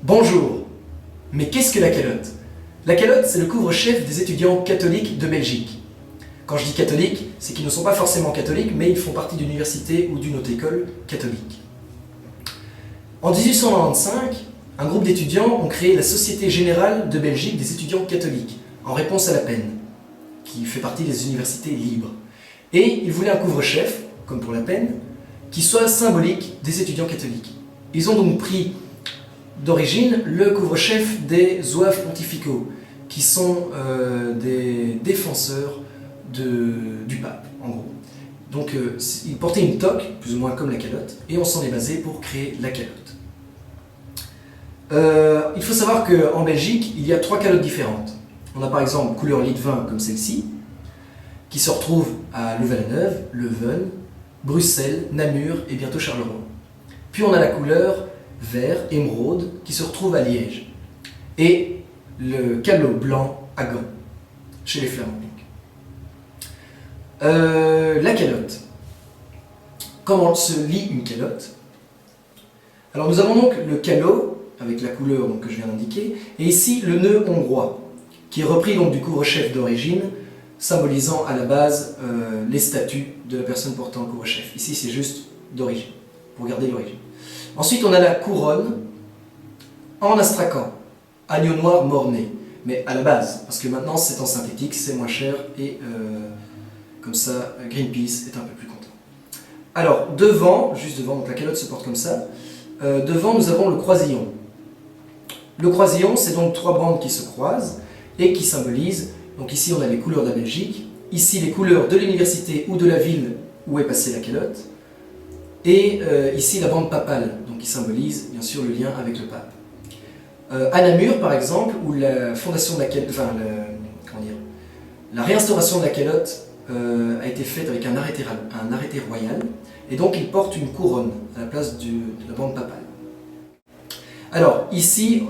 Bonjour. Mais qu'est-ce que la calotte? La calotte, c'est le couvre-chef des étudiants catholiques de Belgique. Quand je dis catholiques, c'est qu'ils ne sont pas forcément catholiques, mais ils font partie d'une université ou d'une haute école catholique. En 1895, un groupe d'étudiants ont créé la Société Générale de Belgique des étudiants catholiques, en réponse à la peine, qui fait partie des universités libres. Et ils voulaient un couvre-chef, comme pour la peine, qui soit symbolique des étudiants catholiques. Ils ont donc pris d'origine le couvre-chef des zouaves pontificaux, qui sont des défenseurs du pape, en gros. Donc ils portaient une toque, plus ou moins comme la calotte, et on s'en est basé pour créer la calotte. Il faut savoir qu'en Belgique, il y a 3 calottes différentes. On a par exemple couleur lit de vin, comme celle-ci, qui se retrouve à Louvain-la-Neuve, Leuven, Bruxelles, Namur et bientôt Charleroi. Puis on a la couleur vert, émeraude, qui se retrouve à Liège. Et le calot blanc à Gand, chez les Flamands. La calotte. Comment se lit une calotte? Alors nous avons donc le calot, avec la couleur que je viens d'indiquer, et ici le nœud hongrois, qui est repris donc du couvre-chef d'origine, symbolisant à la base les statuts de la personne portant le couvre-chef. Ici c'est juste d'origine, pour garder l'origine. Ensuite on a la couronne en astrakhan, agneau noir mort-né, mais à la base, parce que maintenant c'est en synthétique, c'est moins cher et comme ça Greenpeace est un peu plus content. Alors devant, juste devant, donc la calotte se porte comme ça, devant nous avons le croisillon. Le croisillon c'est donc 3 bandes qui se croisent et qui symbolisent, donc ici on a les couleurs de la Belgique, ici les couleurs de l'université ou de la ville où est passée la calotte, et ici la bande papale, donc qui symbolise bien sûr le lien avec le pape. À Namur par exemple, où la fondation de la calotte, enfin la réinstauration de la calotte a été faite avec un arrêté royal, et donc il porte une couronne à la place de la bande papale. Alors ici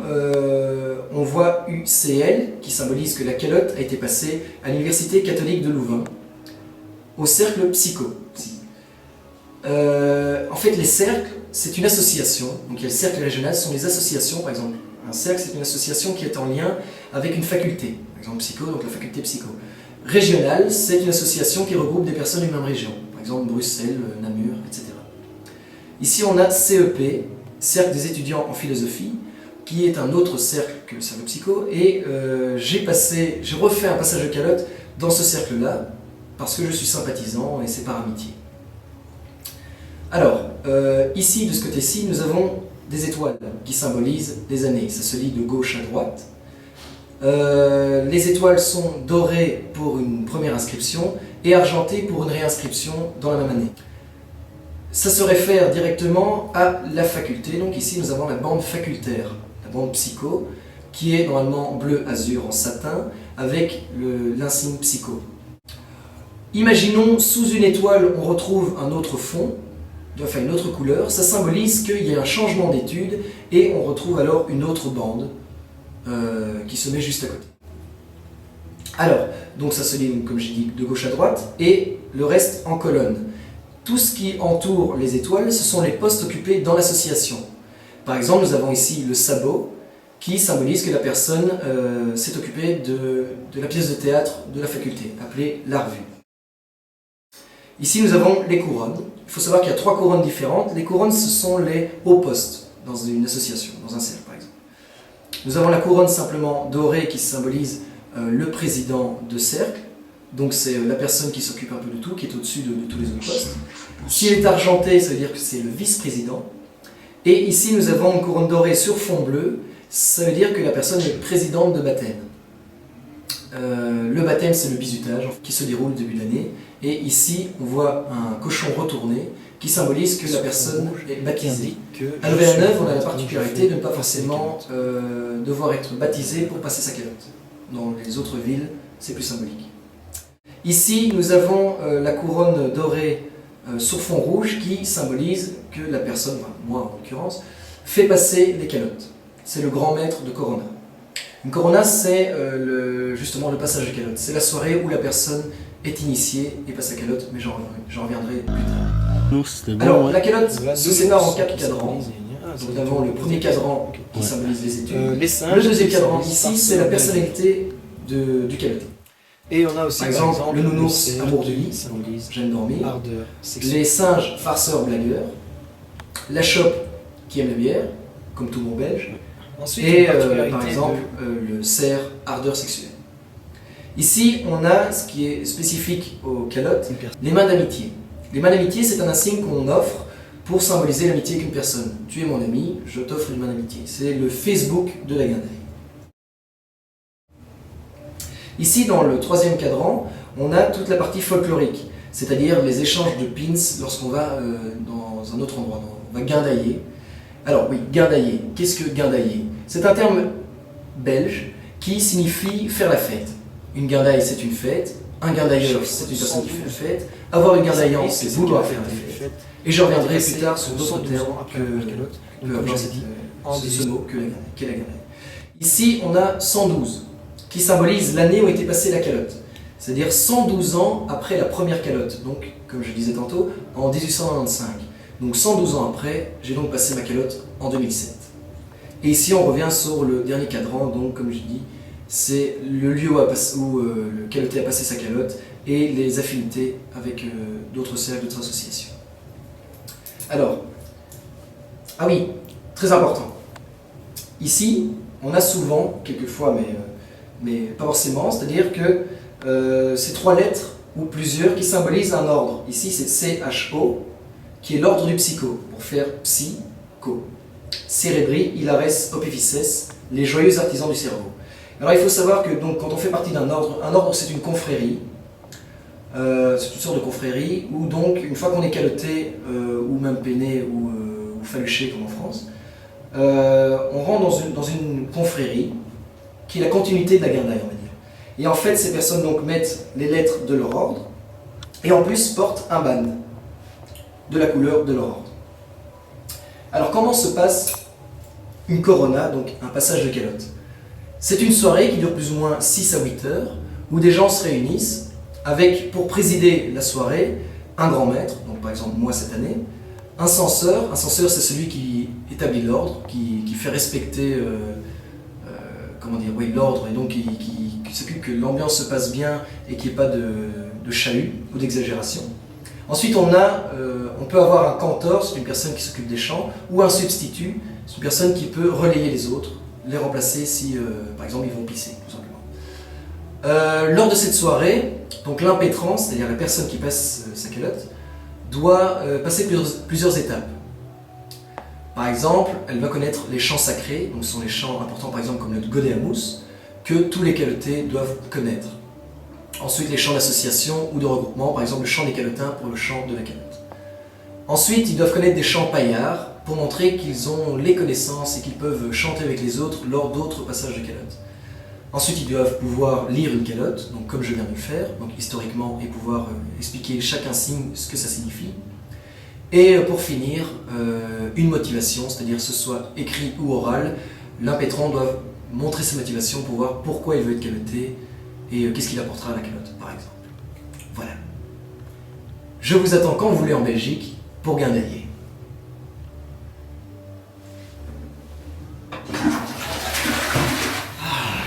on voit UCL qui symbolise que la calotte a été passée à l'université catholique de Louvain, au cercle psycho. En fait les cercles c'est une association, donc il y a le cercle régional, ce sont les associations, par exemple un cercle c'est une association qui est en lien avec une faculté, par exemple psycho, donc la faculté psycho. Régional c'est une association qui regroupe des personnes d'une même région, par exemple Bruxelles, Namur, etc. Ici on a CEP, Cercle des étudiants en philosophie, qui est un autre cercle que le cercle psycho, et j'ai refait un passage de calotte dans ce cercle-là, parce que je suis sympathisant et c'est par amitié. Alors, ici, de ce côté-ci, nous avons des étoiles qui symbolisent les années, ça se lit de gauche à droite. Les étoiles sont dorées pour une première inscription et argentées pour une réinscription dans la même année. Ça se réfère directement à la faculté, donc ici nous avons la bande facultaire, la bande psycho, qui est normalement bleu-azur en satin, avec l'insigne psycho. Imaginons, sous une étoile, on retrouve un autre fond, enfin une autre couleur, ça symbolise qu'il y a un changement d'étude, et on retrouve alors une autre bande qui se met juste à côté. Alors, donc ça se lit, comme j'ai dit, de gauche à droite, et le reste en colonne. Tout ce qui entoure les étoiles, ce sont les postes occupés dans l'association. Par exemple, nous avons ici le sabot, qui symbolise que la personne s'est occupée de la pièce de théâtre de la faculté, appelée la revue. Ici, nous avons les couronnes. Il faut savoir qu'il y a 3 couronnes différentes. Les couronnes, ce sont les hauts postes dans une association, dans un cercle par exemple. Nous avons la couronne simplement dorée qui symbolise le président de cercle. Donc c'est la personne qui s'occupe un peu de tout, qui est au-dessus de tous les autres postes. Si elle est argentée, ça veut dire que c'est le vice-président. Et ici nous avons une couronne dorée sur fond bleu, ça veut dire que la personne est présidente de baptême. Le baptême c'est le bizutage qui se déroule début d'année. Et ici on voit un cochon retourné qui symbolise que la personne est baptisée. À Louvain-la-Neuve, on a la particularité de ne pas forcément devoir être baptisé pour passer sa calotte. Dans les autres villes, c'est plus symbolique. Ici, nous avons la couronne dorée sur fond rouge qui symbolise que la personne, enfin, moi en l'occurrence, fait passer les calottes. C'est le grand maître de Corona. Une Corona, c'est justement le passage de calotte. C'est la soirée où la personne est initiée et passe sa calotte, mais j'en reviendrai plus tard. Alors, la calotte se sépare en 4 cadrans. Donc nous avons le premier cadran qui symbolise les études. Les singes. Le deuxième cadran ici, c'est la personnalité du caloté. Et on a aussi par exemple le nounours, amour du lit, j'aime dormir. Ardeur sexuelle. Les singes, farceurs, blagueurs. La chope, qui aime la bière, comme tout bon belge. Ensuite, Et par exemple, le cerf, ardeur sexuelle. Ici, on a ce qui est spécifique aux calottes, les mains d'amitié. Les mains d'amitié, c'est un insigne qu'on offre pour symboliser l'amitié avec une personne. Tu es mon ami, je t'offre une main d'amitié. C'est le Facebook de la guindaille. Ici, dans le troisième cadran, on a toute la partie folklorique, c'est-à-dire les échanges de pins lorsqu'on va dans un autre endroit. On va guindailler. Alors oui, guindailler. Qu'est-ce que guindailler? C'est un terme belge qui signifie faire la fête. Une guindaille, c'est une fête. Un guindailleur, c'est une personne qui fait la fête. Avoir une guindaillance, c'est vouloir faire la fête. Et je reviendrai plus tard sur d'autres termes que avoir ce mot qu'est la guindaille. Ici, on a 112, qui symbolise l'année où était passée la calotte. C'est-à-dire 112 ans après la première calotte. Donc, comme je disais tantôt, en 1895. Donc 112 ans après, j'ai donc passé ma calotte en 2007. Et ici, on revient sur le dernier cadran, donc comme je dis, c'est le lieu où le caloté a passé sa calotte et les affinités avec d'autres cercles, d'autres associations. Alors, ah oui, très important. Ici, on a souvent, quelquefois, mais pas forcément, c'est-à-dire que c'est 3 lettres ou plusieurs qui symbolisent un ordre. Ici, c'est CHO, qui est l'ordre du psycho, pour faire psycho. Cérébri, hilares, opifices, les joyeux artisans du cerveau. Alors il faut savoir que donc, quand on fait partie d'un ordre, un ordre c'est une confrérie, c'est une sorte de confrérie, où donc une fois qu'on est caloté, ou même peiné, ou faluché comme en France, on rentre dans une confrérie, qui est la continuité de la guindaille, on va dire. Et en fait, ces personnes donc mettent les lettres de leur ordre, et en plus portent un ban de la couleur de leur ordre. Alors comment se passe une corona, donc un passage de calotte? C'est une soirée qui dure plus ou moins 6 à 8 heures, où des gens se réunissent, avec pour présider la soirée, un grand maître, donc par exemple moi cette année, un censeur. Un censeur, c'est celui qui établit l'ordre, qui fait respecter l'ordre, et donc qui s'occupe que l'ambiance se passe bien et qu'il n'y ait pas de chahut ou d'exagération. Ensuite, on peut avoir un cantor, c'est une personne qui s'occupe des chants, ou un substitut, c'est une personne qui peut relayer les autres, les remplacer si, par exemple, ils vont pisser, tout simplement. Lors de cette soirée, donc l'impétrant, c'est-à-dire la personne qui passe sa calotte, doit passer plusieurs étapes. Par exemple, elle va connaître les chants sacrés, donc ce sont les chants importants, par exemple, comme le Godéamous, que tous les calotés doivent connaître. Ensuite, les chants d'association ou de regroupement, par exemple le chant des calotins pour le chant de la calotte. Ensuite, ils doivent connaître des chants paillards pour montrer qu'ils ont les connaissances et qu'ils peuvent chanter avec les autres lors d'autres passages de calotte. Ensuite, ils doivent pouvoir lire une calotte, donc comme je viens de le faire, donc historiquement, et pouvoir expliquer chaque insigne ce que ça signifie. Et pour finir, une motivation, c'est-à-dire que ce soit écrit ou oral, l'impétrant doit montrer ses motivations pour voir pourquoi il veut être caloté et qu'est-ce qu'il apportera à la calotte, par exemple. Voilà. Je vous attends quand vous voulez en Belgique pour guindailler. Ah.